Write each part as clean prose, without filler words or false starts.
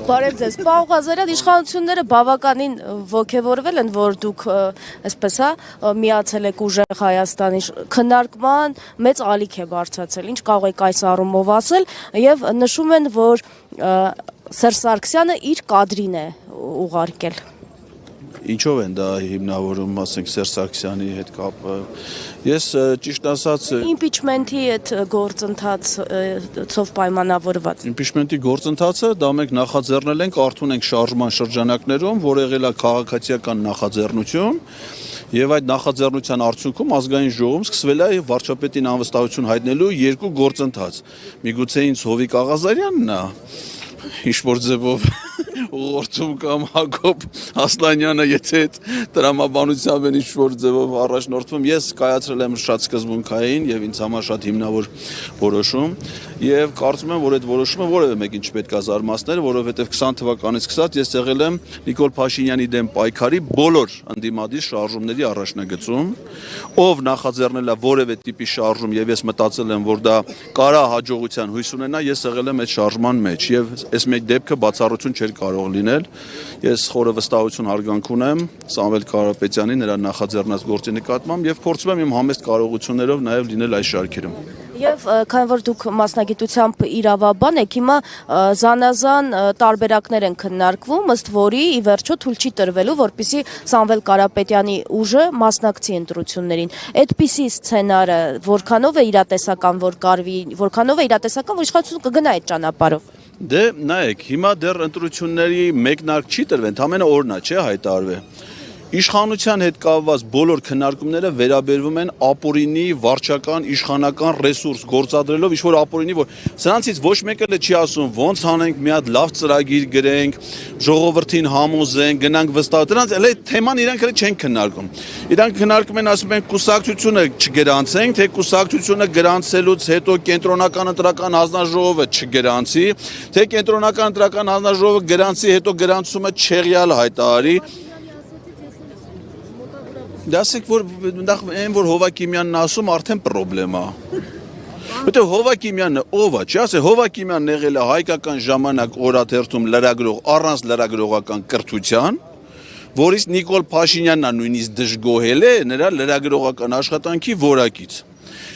Բարև ձեզ, պարոն Ղազարյան, իշխանությունները բավականին ոգևորվել են, որ դուք այսպես միացել եք ուժեղ Հայաստանի քննարկման մեծ ալիք է բարձրացել, ինչ կարող եք այս առումով ասել, եւ նշում են, որ Սերժ Սարգսյանը իր կադրին է ուղարկել։ Ինչով են դա հիմնավորում, ասենք Սերժ Սարգսյանի հետ կապը։ Ես ճիշտ ասած Իմպիչմենթի այդ գործընթացով պայմանավորված։ Իմպիչմենթի գործընթացը դա մենք նախաձեռնել ենք, արդեն ենք շարժման շրջանակներում, որ եղել է քաղաքացիական նախաձեռնություն, եւ այդ նախաձեռնության արդյունքում ազգային ժողովում սկսվել է վարչապետին անվստահություն հայտնելու երկու գործընթաց։ Միգուցե ինձ Հովիկ Աղազարյանն է ինչ-որ ձևով ուղղորդում կամ Հակոբ Ասլանյանը, եթե այդ տրամաբանությամբ են ինչ-որ ձևով առաջնորդվում, ես կայացրել եմ շատ սկզբունքային եւ ինձ համար շատ հիմնավոր որոշում եւ կարծում եմ, որ այդ որոշումը որևէ մեկին չպետք է զարմացնել, որովհետեւ 20 թվականից սկսած ես եղել եմ Նիկոլ Փաշինյանի դեմ պայքարի բոլոր ընդդիմադիր շարժումների առաջնագծում, ով նախաձեռնել է որևէ տիպի շարժում եւ ես մտածել եմ, որ դա կարա հաջողության հույս ունենա, ես եղել եմ այդ շարժման մեջ եւ այս մեկ դեպքը բացառություն չէր կարող լինել։ Ես խորը վստահություն հարգանք ունեմ Սամվել Կարապետյանի նրա նախաձեռնած գործի նկատմամբ եւ փորձում եմ իմ համեստ կարողություններով նաեւ լինել այս շարքերում։ Եվ քանի որ դուք մասնագիտությամբ իրավաբան եք, հիմա զանազան տարբերակներ են քննարկվում, ըստ որի ի վերջո թույլ չի տրվելու, որպեսզի Սամվել Կարապետյանի ուժը մասնակցի ընտրություններին։ Այդպիսի սցենարը որքանով է իրատեսական, որ կարվի, որքանով է իրատեսական, որ իշխանությունը կգնա այդ ճանապարհով։ Դե նայեք, հիմա դեռ ընտրությունների մեկնարկ չի տրվել, ընդամենը օրնա չէ հայտարարվել։ Իշխանության հետ կապված բոլոր քննարկումները վերաբերվում են ապօրինի վարչական իշխանական ռեսուրս գործադրելով ինչ-որ ապօրինի, որ սրանցից ոչ մեկը չի ասում ոնց անենք մի հատ լավ ծրագիր գրենք, ժողովրդին համոզենք, գնանք վստահ։ Դրանց էլ այդ թեման իրանք էլ չեն քննարկում։ Իրանք քննարկում են, ասում են կուսակցությունը չգրանցենք, թե կուսակցությունը գրանցելուց հետո կենտրոնական ընտրական հանձնաժողովը չգրանցի, թե կենտրոնական ընտրական հանձնաժողովը գրանցի, հետո գրանցումը չեղյալ հայտարարի։ Դասեք որ այն որ Հովակիմյանն ասում արդեն պրոբլեմ է։ Որտեղ Հովակիմյանը ով է, չի ասել Հովակիմյանն եղել է հայկական ժամանակ օրաթերթում լրագրող առանց լրագրողական կրթության, որից Նիկոլ Փաշինյանն է նույնիսկ դժգոհել է նրա լրագրողական աշխատանքի որակից։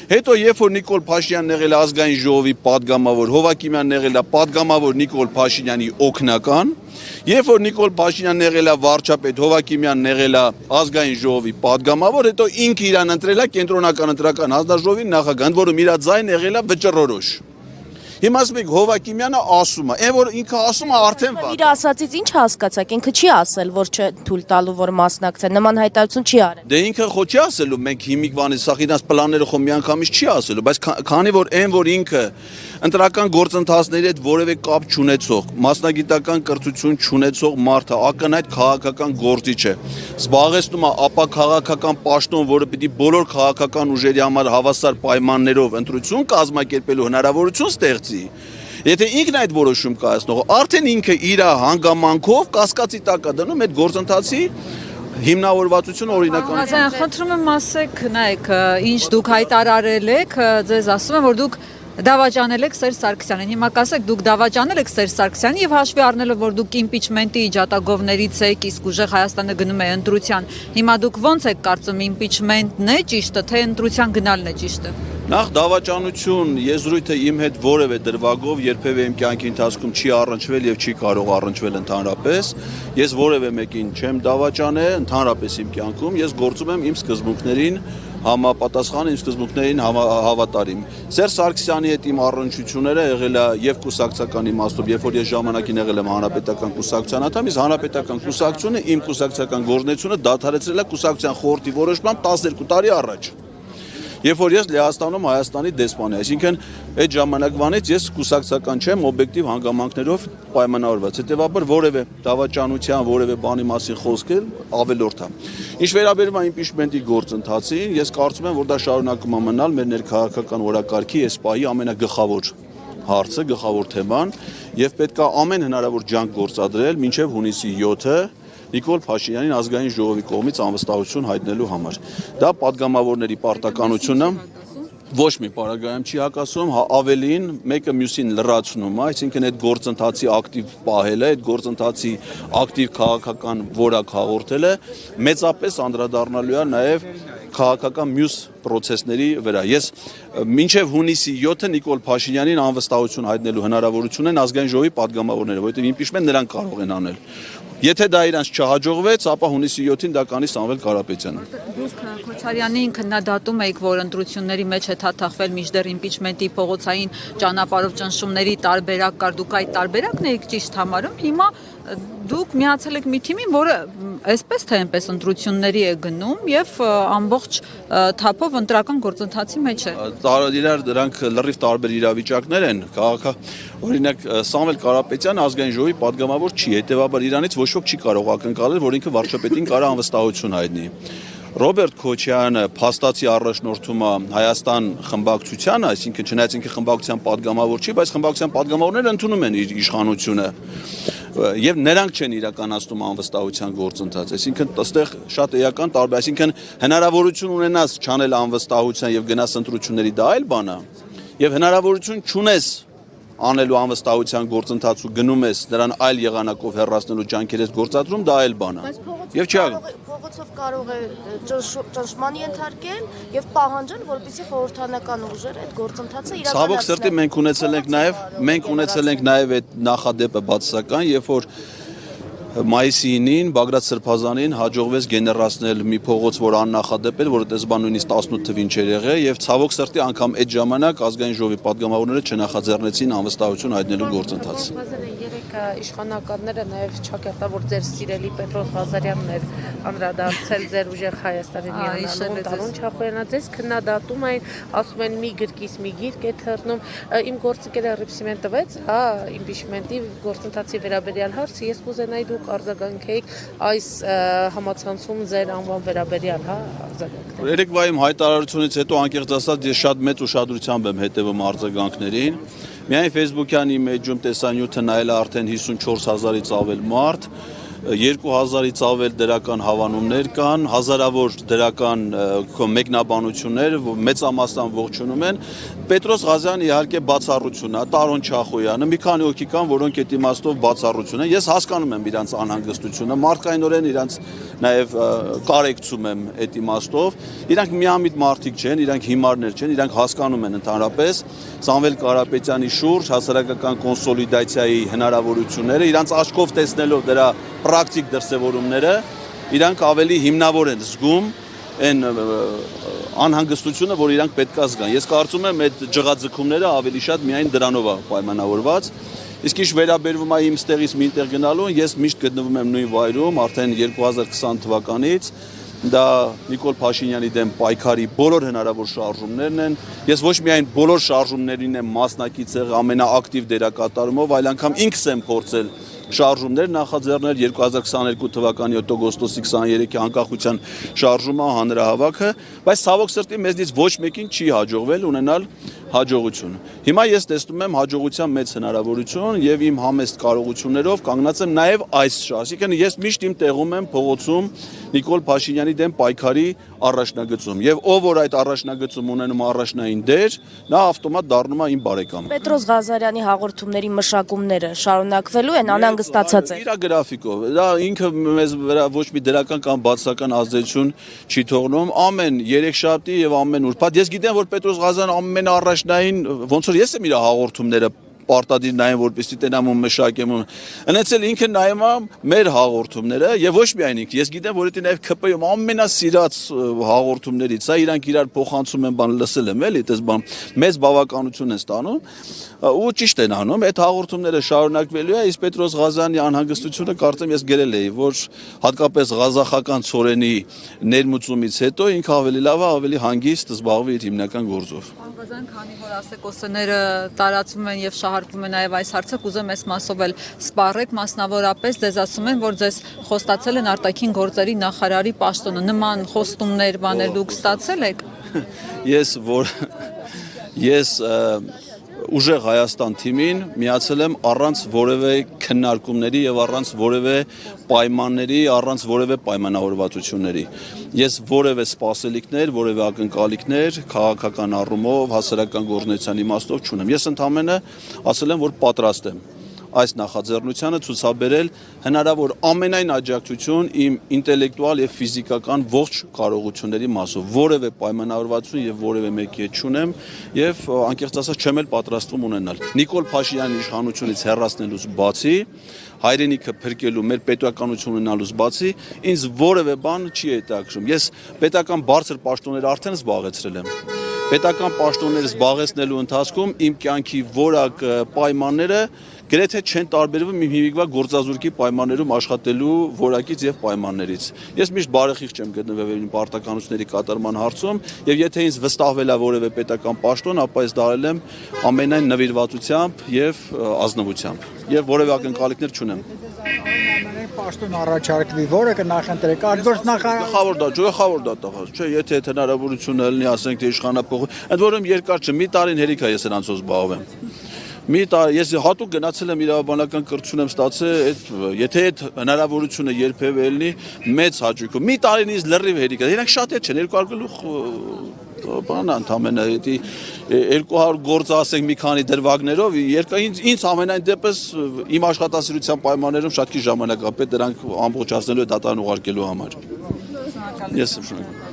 Հետո երբ որ Նիկոլ Փաշինյանն եղել է ազգային ժողովի падգամավոր, Հովակիմյանն եղել է падգամավոր Նիկոլ Փաշինյանի օգնական, երբ որ Նիկոլ Փաշինյանն եղել է վարչապետ, Հովակիմյանն եղել է ազգային ժողովի падգամավոր, հետո ինքը իրան ընտրել է կենտրոնական ընտրական հանձնաժողովի նախագահ, ընդ որում իր ձայնը եղել է վճռորոշ։ Հիմա ասում եք Հովակիմյանը ասում է, այն որ ինքը ասում է արդեն վատ։ Իր ասածից ինչ հասկացաք, ինքը չի ասել, որ չթույլ տալու, որ մասնակցեն, նման հայտարարություն չի արել։ Դե ինքը խո չի ասելու, մենք հիմիկվանից սա իրանց պլանները խո միանգամից չի ասելու, բայց քանի որ այն որ ինքը ընտրական գործընթացների հետ որևէ կապ չունեցող, մասնագիտական կրթություն չունեցող մարդը ակնհայտ քաղաքական գործիչ է, զբաղեցնում է ապա քաղաքական պաշտոն, որը պիտի բոլոր քաղաքական ուժերի համար հավասար պայմաններով ընտրություն կազմակերպելու հնարավորություն ստեղծի։ Եթե ինքն այդ որոշում կայացնող, արդեն ինքը իր հանգամանքով կասկածի տակ է դնում այդ գործընթացի հիմնավորվածությունը օրինական։ Ղազարյան, խնդրում եմ ասեք, նայեք, ինչ դուք հայտարարել եք, ձեզ ասում եմ, որ դուք դավաճանել եք Սերժ Սարգսյանին։ Հիմա կասեք, դուք դավաճանել եք Սերժ Սարգսյանին եւ հաշվի առնելով, որ դուք իմպիչմենտի իջատագովներից եք, իսկ ուժեղ Հայաստանը գնում է ընտրության։ Հիմա դուք ո՞նց եք կարծում, իմպիչմենտն է ճիշտը, թե ընտրության գնալն է ճիշտը։ Նախ դավաճանություն եզրույթը իմ հետ որևէ դրվագով երբևէ իմ կյանքի ընթացքում չի առնչվել եւ չի կարող առնչվել ընդհանրապես։ Ես որևէ մեկին չեմ դավաճանել ընդհանրապես իմ կյանքում, ես գործում եմ իմ սկզբունքներին համապատասխան, իմ սկզբունքներին հավատարիմ։ Սերժ Սարգսյանի հետ իմ առնչությունները եղել է եւ կուսակցական իմաստով, երբ որ ես ժամանակին եղել եմ հանրապետական կուսակցության անդամ, իսկ հանրապետական կուսակցությունը իմ կուսակցական գործունեությունը դադարեցրել է կուսակցության խորհրդի որոշմամբ 12 տարի առաջ։ Երբ որ ես Լեհաստանում Հայաստանի դեսպան եմ, այսինքն այդ ժամանակվանից ես կուսակցական չեմ, օբյեկտիվ հանգամանքներով պայմանավորված։ Հետևաբար որևէ դավաճանության, որևէ բանի մասին խոսքել ավելորդ է։ Ինչ վերաբերում է իմպիչմենտի գործընթացին, ես կարծում եմ, որ դա շարունակում է մնալ մեր ներքաղաքական օրակարգի այս պահի ամենագլխավոր հարցը, գլխավոր թեման, եւ պետք է ամեն հնարավոր ջանք գործադրել մինչեւ հունիսի 7-ը Նիկոլ Փաշինյանին ազգային ժողովի կողմից անվստահություն հայտնելու համար։ Դա падգամավորների պարտականությունն է։ ոչ մի պարագայում չի հակասում, ավելին մեկը մյուսին լրացնում է, այսինքն այդ գործընթացի ակտիվ պահելը, այդ գործընթացի ակտիվ քաղաքական որակ հաղորդելը մեծապես անդրադառնալու է նաև քաղաքական մյուս process-ների վրա։ Ես մինչև հունիսի 7-ը Նիկոլ Փաշինյանին անվստահություն հայտնելու հնարավորություն են ազգային ժողովի падգամավորները, որովհետև իմպիչմենտ նրանք կարող են անել։ Եթե դա իրանց չհաջողվեց, ապա հունիսի 7-ին դա կանի Սամվել Կարապետյանը։ Դուք Քոչարյանին քննադատում եք, որ ընտրությունների մեջ է թաթախվել մինչդեռ իմպիչմենտի փողոցային ճանապարհով ճնշումների տարբերակ կար, դուք այդ տարբերակն եք ճիշտ համարում։ Հիմա դուք միացել եք մի թիմին, որը այսպես թե այնպես ընտրությունների է գնում եւ ամբողջ թափով ընտրական գործընթացի մեջ է։ Իրար դրանք լրիվ տարբեր իրավիճակներ են։ Օրինակ Սամվել Կարապետյանը ազգային ժողովի падգամավոր չի, հետեւաբար իրանից ոչ ոք չի կարող ակնկալել, որ ինքը վարչապետին կարա անվստահություն հայտնի։ Ռոբերտ Քոչյանը փաստացի առաջնորդում է Հայաստան խմբակցությանը, այսինքն չնայած ինքը խմբակցության падգամավոր չի, բայց խմբակցության падգամավորները ընդունում են իր իշխանությունը եւ նրանք չեն իրականացնում անվստահության գործընթաց, այսինքն այստեղ շատ էական տարբեր, այսինքն հնարավորություն ունենաս չանել անվստահության եւ գնաս ընտրությունների, դա այլ բան է, եւ հնարավորություն չունես անելու անվստահության գործընթաց ու գնում ես նրան այլ եղանակով հեռացնելու ջանքեր ես գործադրում, դա այլ բան է։ Եվ չի աղ Փողոցով կարող է ճնշմանի ենթարկել եւ պահանջել, որպեսզի խորհրդանական ուժերը այդ գործընթացը իրականացնեն։ Ցավոք սրտի մենք ունեցել ենք նաեւ այդ նախադեպը բացասական, երբ որ մայիսի 9-ին Բագրատ Սրբազանին հաջողվեց գեներացնել մի փողոց, որ աննախադեպ էր, որը տեսբան նույնիսկ 18 թվին չէր եղել, եւ ցավոք սրտի անգամ այդ ժամանակ ազգային ժողովի падգամավորները չնախաձեռնեցին անվստահություն հայտնելու գործընթացը։ Իշխանականները նաև չակերտա, որ ձեր սիրելի Պետրոս Ղազարյանն էր անդրադարձել ձեր ուժեղ Հայաստանի միանալու Տարոն Չախոյանը, ձեզ քննադատում այն, ասում են մի գրկից մի գիրք է թռնում, իմ գործընկերը ռիփսիմենտ տվեց, հա, իմպիչմենտի գործընթացի վերաբերյալ հարցը, ես կուզենայի դուք արձագանքեիք այս համացանցում ձեր անվան վերաբերյալ, հա, արձագանքներ։ Երեկվայում հայտարարությունից հետո անկեղծ ասած ես շատ մեծ ուշադրությամբ եմ հետևում արձագանքներին։ Միայն Facebook-յան իմեջում տեսանյութը նայել արդեն 54,000-ից ավել մարդ, 2,000-ից ավել դրական հավանումներ կան, հազարավոր դրական մեկնաբանություններ, մեծամասնան ողջունում են։ Պետրոս Ղազարյանը իհարկե բացառություն է, Տարոն Չախոյանը, մի քանի հոգի կան, որոնք այդ իմաստով բացառություն են։ Ես հասկանում եմ իրանց անհանգստությունը, մարդկայնորեն իրանց նաև կարեկցում եմ այդ իմաստով։ Իրանք միամիտ մարդիկ չեն, իրանք հիմարներ չեն, իրանք հասկանում են ընդհանրապես Սամվել Կարապետյանի շուրջ հասարակական կոնսոլիդացիայի հնարավորությունները, իրանց աչքով տեսնելով դրա պրակտիկ դրսևորումները, իրանք ավելի հիմնավոր են զգում այն անհանգստությունը, որ իրանք պետք է զգան։ Ես կարծում եմ այդ ջղաձգումները ավելի շատ միայն դրանով է պայմանավորված։ Իսկ ինչ վերաբերվում է իմ ստեղից մինտեղ գնալու, ես միշտ գտնվում եմ նույն վայրում արդեն 2020 թվականից։ Դա Նիկոլ Փաշինյանի դեմ պայքարի բոլոր հնարավոր շարժումներն են։ Ես ոչ միայն բոլոր շարժումներին եմ մասնակից եղել ամենաակտիվ դերակատարումով, այլ անգամ ինքս եմ փորձել շարժումներ նախաձեռնել 2022 թվականի օգոստոսի 23-ի անկախության շարժումը, հանրահավաքը, բայց ցավոք սրտի մեզնից ոչ մեկին չի հաջողվել ունենալ հաջողություն։ Հիմա ես տեսնում եմ հաջողության մեծ հնարավորություն եւ իմ համեստ կարողություններով կանգնած եմ նաեւ այս շարժիկը, ես միշտ իմ տեղում եմ փողոցում Նիկոլ Փաշինյանի դեմ պայքարի առաջնագծում եւ ով որ այդ առաջնագծում ունենում առաջնային դեր, նա ավտոմատ դառնում է իմ բարեկամ։ Պետրոս Ղազարյանի հաղորդումների մշակումները շարունակվելու են, անհանգստացած է։ Իր գրաֆիկով, դա ինքը մեզ վրա ոչ մի դրական կամ բացասական ազդեցություն չի թողնում, ամեն երեքշաբթի եւ ամեն ուրբաթ։ Ես գիտեմ, որ Պետրոս Ղազարյանը ամենաառաջնային, ոնց որ ես եմ իր հաղորդումները պարտադիր նայեմ, որպեսզի տենամ ու մշակեմ ու ընեցել ինքը նայում է մեր հաղորդումները եւ ոչ միայն ինքը, ես գիտեմ, որ դա նաեւ ԿՊ-ում ամենասիրած հաղորդումներից է, իրանք իրար փոխանցում են, բան լսել եմ, էլի, այդպես բան մեծ բավականություն են ստանում ու ճիշտ են անում, այդ հաղորդումները շարունակվելու է, իսկ Պետրոս Ղազարյանի անհանգստությունը կարծեմ ես գրել էի, որ հատկապես ղազախական ցորենի ներմուծումից հետո ինքը ավելի լավ է, ավելի հանգիստ զբաղվի իր հիմնական գործով։ Ղազարյան, քանի որ ասեկոսները տարածվում են եւ շահարկվում են նաեւ այս հարցը, կուզեմ այս մասով էլ սպառեք, մասնավորապես ձեզ ասում են, որ ձեզ խոստացել են արտաքին գործերի նախարարի պաշտոնը, նման խոստումներ, բաներ դուք ստացել եք։ Ես ուժեղ Հայաստան թիմին միացել եմ առանց որևէ քննարկումների եւ առանց որևէ պայմանների, առանց որևէ պայմանավորվածությունների։ Ես որևէ սպասելիքներ, որևէ ակնկալիքներ քաղաքական առումով, հասարակական գործունեության իմաստով չունեմ։ Ես ընդհանրապես ասել եմ, որ պատրաստ եմ այս նախաձեռնությանը ցուցաբերել հնարավոր ամենայն աջակցություն իմ ինտելեկտուալ եւ ֆիզիկական ողջ կարողությունների մասով, որևէ պայմանավորվածություն եւ որևէ մեկի հետ չունեմ եւ անկեղծ ասած չեմ էլ պատրաստվում ունենալ։ Նիկոլ Փաշինյանի իշխանությունից հեռացնելուց բացի, հայրենիքը փրկելու մեր պետականություն ունենալուց բացի, ինձ որևէ բան չի հետաքրում։ Ես պետական բարձր պաշտոններ արդեն զբաղեցրել եմ։ Պետական պաշտոններ զբաղեցնելու ընթացքում իմ կյանքի որակ պայմանները գրեթե չեն տարբերվում իմ հիմիկվա գործազուրկի պայմաններում աշխատելու որակից եւ պայմաններից։ Ես միշտ բարեխիղճ եմ գտնվել իմ պարտականությունների կատարման հարցում եւ եթե ինձ վստահվել է որևէ պետական պաշտոն, ապա ես դարել եմ ամենայն նվիրվածությամբ եւ ազնվությամբ եւ որևէ ակնկալիքներ չունեմ։ Պաշտոն առաջարկվի, որը կնախընտրեք, Գլխավոր դատախազ, չէ, եթե այդ հնարավորությունը լինի, ասենք թե իշխանապողը, ընդ որում երկար չէ, մի տարին հերիք է ես նրանցով զբաղվեմ։ Ես հատուկ գնացել եմ իրավաբանական կրթություն եմ ստացել, եթե այդ հնարավորությունը երբևէ լինի, մեծ հաճույքով։ Մի տարին ինձ լրիվ հերիք է, իրանք շատ չեն, 200 գլուխ բան ընդհանրապես 200 գործ ասենք մի քանի դրվագներով, ինձ ամենայն դեպս իմ աշխատասիրության պայմաններում շատ քիչ ժամանակ է պետք դրանք ամբողջացնելու դատարան ուղարկելու համար։ Ես շնորհակալ եմ։